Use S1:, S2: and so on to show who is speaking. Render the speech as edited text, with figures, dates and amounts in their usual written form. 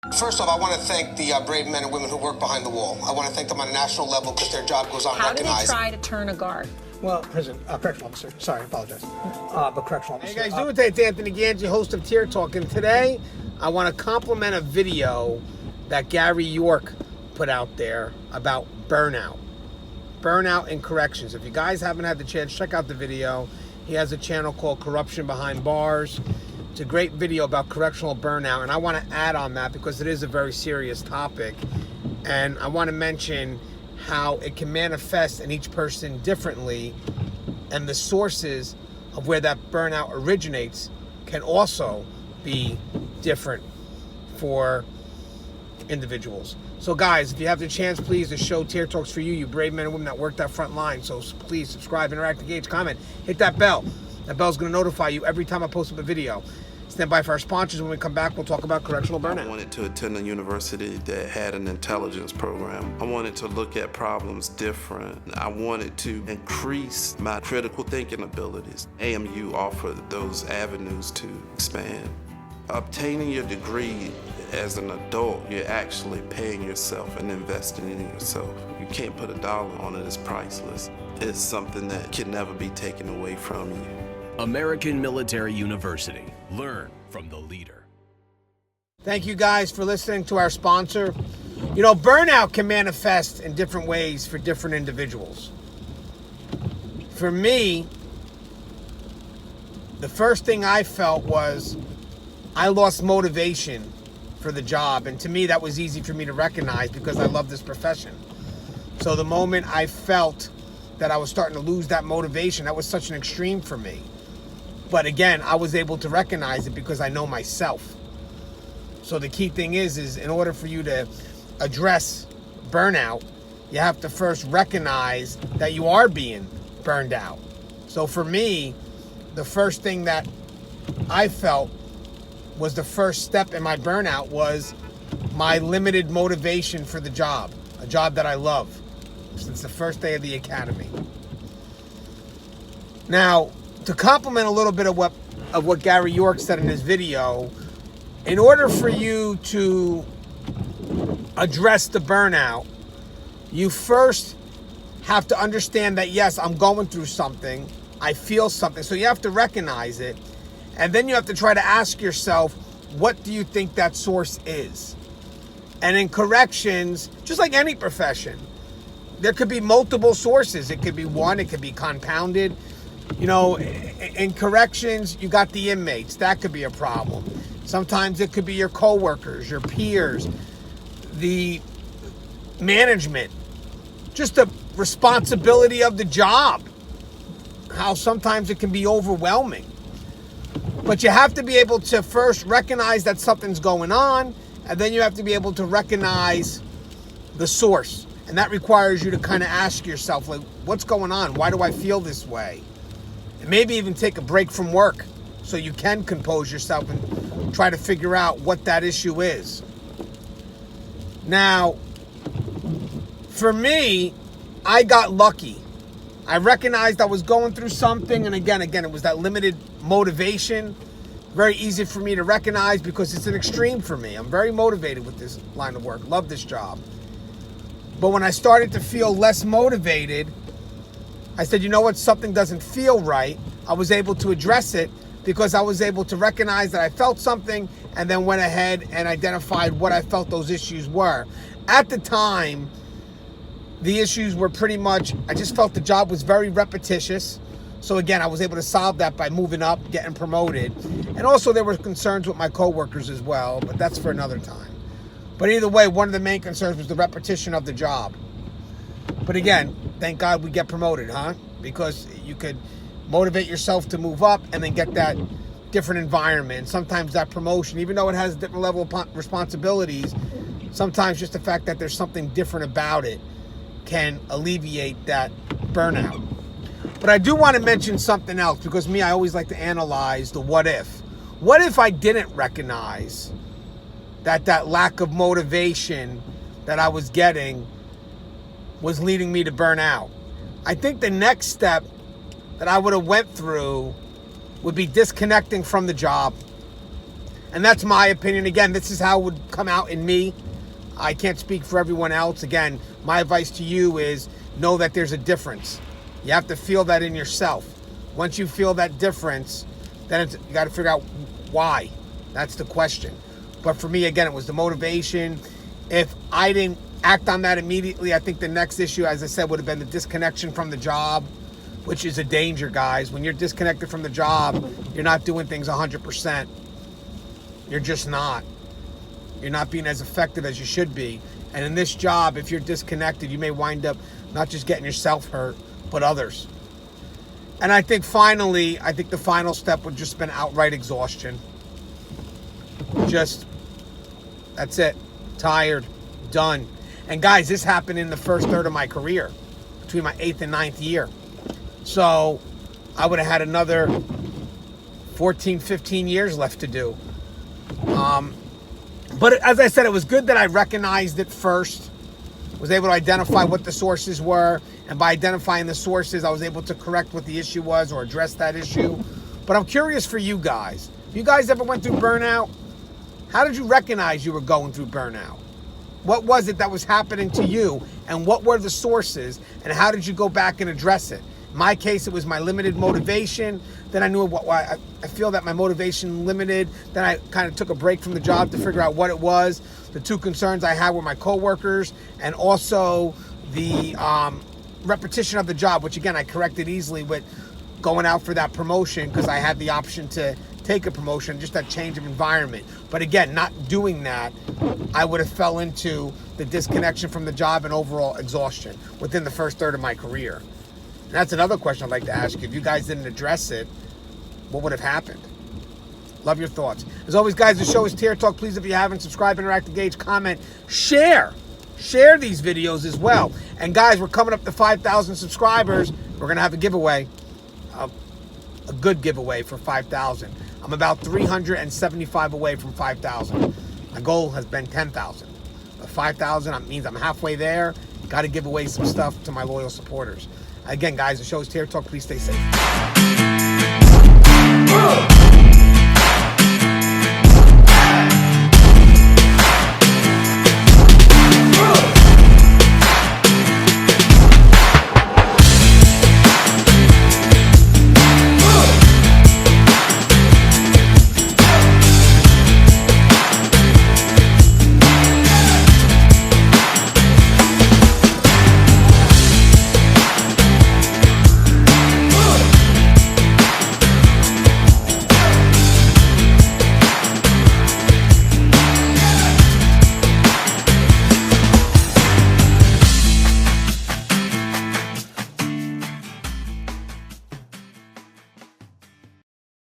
S1: First off, I want to thank the brave men and women who work behind the wall. I want to thank them on a national level because their job goes unrecognized.
S2: How do they try to turn a guard?
S3: Well, correctional officer. Sorry, I apologize. But correctional officer. Hey guys, doing today? It's Anthony Gangi, host of Tier Talk, and today I want to compliment a video that Gary York put out there about burnout. Burnout in corrections. If you guys haven't had the chance, check out the video. He has a channel called Corruption Behind Bars. It's a great video about correctional burnout, and I want to add on that because it is a very serious topic. And I want to mention how it can manifest in each person differently, and the sources of where that burnout originates can also be different for individuals. So guys, if you have the chance, please, the show Tier Talks for you, you brave men and women that work that front line. So please subscribe, interact, engage, comment, hit that bell. That bell's going to notify you every time I post up a video. Stand by for our sponsors. When we come back, we'll talk about correctional burnout.
S4: I wanted to attend a university that had an intelligence program. I wanted to look at problems different. I wanted to increase my critical thinking abilities. AMU offered those avenues to expand. Obtaining your degree as an adult, you're actually paying yourself and investing in yourself. You can't put a dollar on it. It's priceless. It's something that can never be taken away from you.
S5: American Military University. Learn from the leader.
S3: Thank you guys for listening to our sponsor. You know, burnout can manifest in different ways for different individuals. For me, the first thing I felt was I lost motivation for the job. And to me, that was easy for me to recognize because I love this profession. So the moment I felt that I was starting to lose that motivation, that was such an extreme for me. But again, I was able to recognize it because I know myself. So the key thing is in order for you to address burnout, you have to first recognize that you are being burned out. So for me, the first thing that I felt was the first step in my burnout was my limited motivation for the job, a job that I love since the first day of the academy. Now, to complement a little bit of what Gary York said in his video, in order for you to address the burnout, you first have to understand that, yes, I'm going through something, I feel something, so you have to recognize it, and then you have to try to ask yourself, what do you think that source is? And in corrections, just like any profession, there could be multiple sources. It could be one, it could be compounded. You know, in corrections, you got the inmates. That could be a problem. Sometimes it could be your coworkers, your peers, the management, just the responsibility of the job. How sometimes it can be overwhelming. But you have to be able to first recognize that something's going on, and then you have to be able to recognize the source. And that requires you to kind of ask yourself, like, what's going on? Why do I feel this way? And maybe even take a break from work so you can compose yourself and try to figure out what that issue is. Now, for me, I got lucky. I recognized I was going through something, and again, it was that limited motivation. Very easy for me to recognize because it's an extreme for me. I'm very motivated with this line of work. Love this job. But when I started to feel less motivated, I said, you know what, something doesn't feel right. I was able to address it because I was able to recognize that I felt something and then went ahead and identified what I felt those issues were. At the time, the issues were pretty much, I just felt the job was very repetitious. So again, I was able to solve that by moving up, getting promoted. And also there were concerns with my coworkers as well, but that's for another time. But either way, one of the main concerns was the repetition of the job. But again, thank God we get promoted, huh? Because you could motivate yourself to move up and then get that different environment. Sometimes that promotion, even though it has a different level of responsibilities, sometimes just the fact that there's something different about it can alleviate that burnout. But I do want to mention something else because me, I always like to analyze the what if. What if I didn't recognize that lack of motivation that I was getting was leading me to burn out? I think the next step that I would have went through would be disconnecting from the job. And that's my opinion. Again, this is how it would come out in me. I can't speak for everyone else. Again, my advice to you is know that there's a difference. You have to feel that in yourself. Once you feel that difference, then you got to figure out why. That's the question. But for me, again, it was the motivation. If I didn't act on that immediately, I think the next issue, as I said, would have been the disconnection from the job, which is a danger, guys. When you're disconnected from the job, you're not doing things 100%. You're just not. You're not being as effective as you should be. And in this job, if you're disconnected, you may wind up not just getting yourself hurt, but others. And I think finally, the final step would just been outright exhaustion. Just, that's it. Tired, done. And guys, this happened in the first third of my career, between my 8th and 9th year. So I would have had another 14, 15 years left to do. But as I said, it was good that I recognized it first, was able to identify what the sources were, and by identifying the sources, I was able to correct what the issue was or address that issue. But I'm curious for you guys. You guys ever went through burnout? How did you recognize you were going through burnout? What was it that was happening to you, and what were the sources, and how did you go back and address it? In my case, it was my limited motivation. Then I knew why I feel that my motivation limited. Then I kind of took a break from the job to figure out what it was. The two concerns I had were my coworkers and also the repetition of the job, which again, I corrected easily with going out for that promotion because I had the option to take a promotion, just that change of environment. But again, not doing that, I would have fell into the disconnection from the job and overall exhaustion within the first third of my career. And that's another question I'd like to ask you. If you guys didn't address it, what would have happened? Love your thoughts. As always, guys, the show is Tier Talk. Please, if you haven't, subscribe, interact, engage, comment, share. Share these videos as well. And guys, we're coming up to 5,000 subscribers. We're going to have a giveaway, a good giveaway for 5,000. I'm about 375 away from 5,000. My goal has been 10,000. But 5,000 means I'm halfway there. Got to give away some stuff to my loyal supporters. Again, guys, the show is Tier Talk. Please stay safe.